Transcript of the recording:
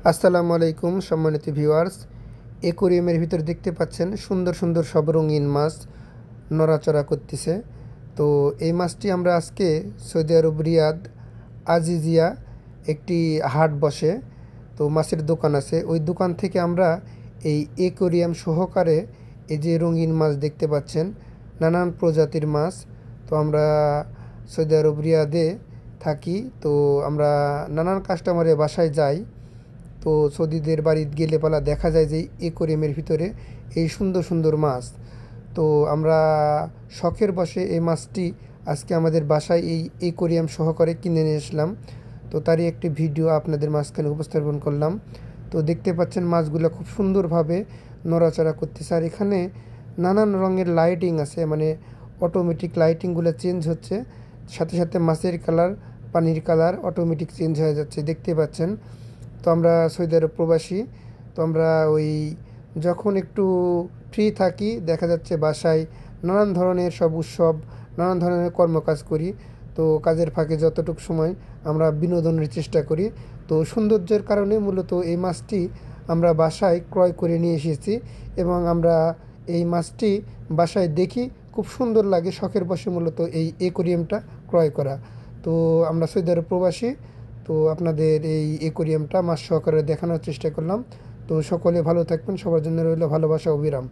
আসসালামু আলাইকুম সম্মানিত ভিউয়ার্স। অ্যাকোয়ারিয়ামের ভিতর দেখতে পাচ্ছেন সুন্দর সুন্দর সব রঙিন মাছ নড়াচড়া করতেছে। তো এই মাছটি আমরা আজকে সৌদি আরব রিয়াদ আজিজিয়া একটি হাট বসে, তো মাছের দোকান আছে, ওই দোকান থেকে আমরা এই অ্যাকোয়ারিয়াম সহকারে এই যে রঙিন মাছ দেখতে পাচ্ছেন, নানান প্রজাতির মাছ। তো আমরা সৌদি আরব রিয়াদে থাকি, তো আমরা নানান কাস্টমারের বাসায় যাই। তো সৌদিদের বাড়িতে গেলে পালা দেখা যায় যে অ্যাকোয়ারিয়ামের ভিতরে এই সুন্দর সুন্দর মাছ। তো আমরা শখের বশে এই মাছটি আজকে আমাদের বাসায় এই অ্যাকোয়ারিয়াম সহকারে কিনে নিয়ে আসলাম। তো তারই একটি ভিডিও আপনাদের মাঝখানে উপস্থাপন করলাম। তো দেখতে পাচ্ছেন মাছগুলো খুব সুন্দরভাবে নড়াচড়া করতেছে, আর এখানে নানান রঙের লাইটিং আছে, মানে অটোমেটিক লাইটিংগুলো চেঞ্জ হচ্ছে, সাথে সাথে মাছের কালার, পানির কালার অটোমেটিক চেঞ্জ হয়ে যাচ্ছে, দেখতে পাচ্ছেন। তো আমরা সৌদি আরব প্রবাসী, তো আমরা ওই যখন একটু ফ্রি থাকি দেখা যাচ্ছে বাসায় নানান ধরনের সব উৎসব, নানান ধরনের কর্মকাজ করি। তো কাজের ফাঁকে যতটুকু সময় আমরা বিনোদনের চেষ্টা করি। তো সৌন্দর্যের কারণে মূলত এই মাছটি আমরা বাসায় ক্রয় করে নিয়ে এসেছি, এবং আমরা এই মাছটি বাসায় দেখি, খুব সুন্দর লাগে, শখের বশে মূলত এই অ্যাকোয়ারিয়ামটা ক্রয় করা। তো আমরা সৌদি আরব প্রবাসী, তো আপনাদের এই অ্যাকোয়ারিয়ামটা মাছ সহকারে দেখানোর চেষ্টা করলাম। তো সকলে ভালো থাকবেন, সবার জন্য রইল ভালোবাসা ও বিরাম।